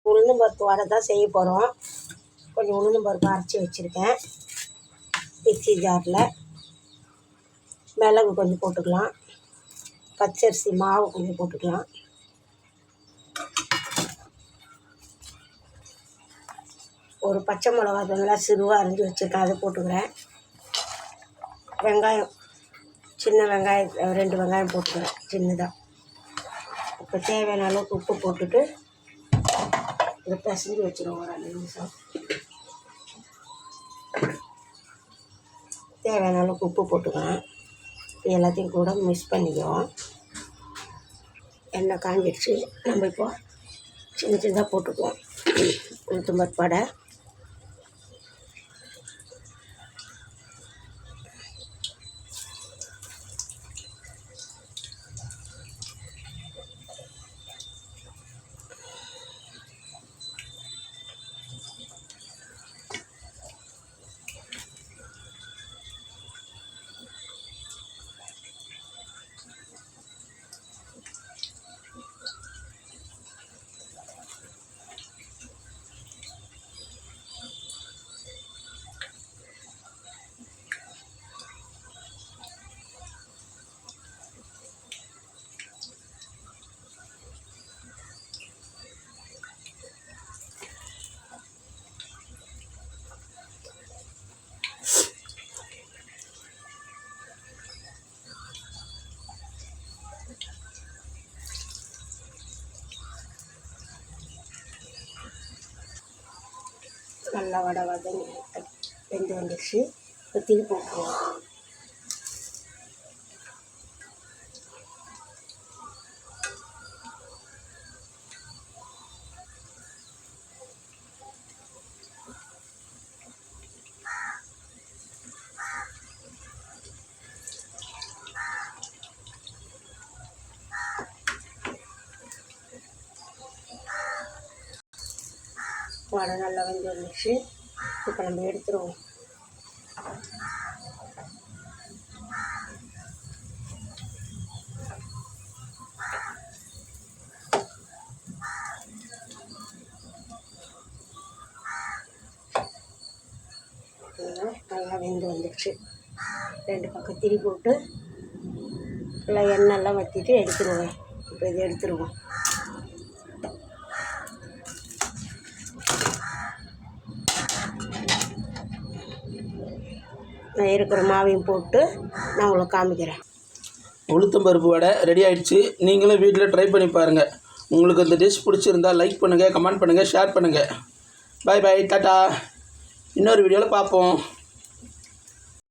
உளுந்தம் பருப்பு வடை தான் செய்ய போகிறோம். கொஞ்சம் உளுந்தம் பருப்பு அரைச்சி வச்சுருக்கேன் மிக்ஸி ஜாரில். மிளகு கொஞ்சம் போட்டுக்கலாம், பச்சரிசி மாவு கொஞ்சம் போட்டுக்கலாம், ஒரு பச்சை மிளகா நல்லா சிறுவாக அரைஞ்சி வச்சுருக்கேன், அதை போட்டுக்கிறேன். வெங்காயம், சின்ன வெங்காயம் 2 வெங்காயம் போட்டுக்கிறேன் சின்னதாக. இப்போ தேவையான அளவுக்கு உப்பு போட்டுட்டு இதை பிசைஞ்சு வச்சுருவோம் ஒரு 2 நிமிஷம். தேவையான அளவுக்கு உப்பு போட்டுக்கிறேன். எல்லாத்தையும் கூட மிக்ஸ் பண்ணிக்குவோம். எண்ணெய் காஞ்சிடுச்சு. நம்ம இப்போ சின்ன சின்னதாக போட்டுக்குவோம் உளுத்தம் பருப்பு வடை. நல்லா வடை வெந்து வந்துடுச்சு. இப்போ திருப்பி போட்டுருவோம். வடை நல்லா வெந்து வந்துடுச்சு. இப்போ நம்ம எடுத்துருவோம். நல்லா வெந்து வந்துடுச்சு. 2 பக்கம் திரி போட்டு நல்லா எண்ணெய்லாம் வற்றிட்டு எடுத்துருவேன். இப்போ இதை எடுத்துருவோம். நான் இருக்கிற மாவையும் போட்டு நான் உங்களுக்கு காமிக்கிறேன். உளுத்தம் பருப்பு வடை ரெடி ஆகிடுச்சு. நீங்களும் வீட்டில் ட்ரை பண்ணி பாருங்கள். உங்களுக்கு இந்த டிஷ் பிடிச்சிருந்தா லைக் பண்ணுங்கள், கமெண்ட் பண்ணுங்கள், ஷேர் பண்ணுங்கள். பாய் பாய், டாட்டா. இன்னொரு வீடியோவில் பார்ப்போம்.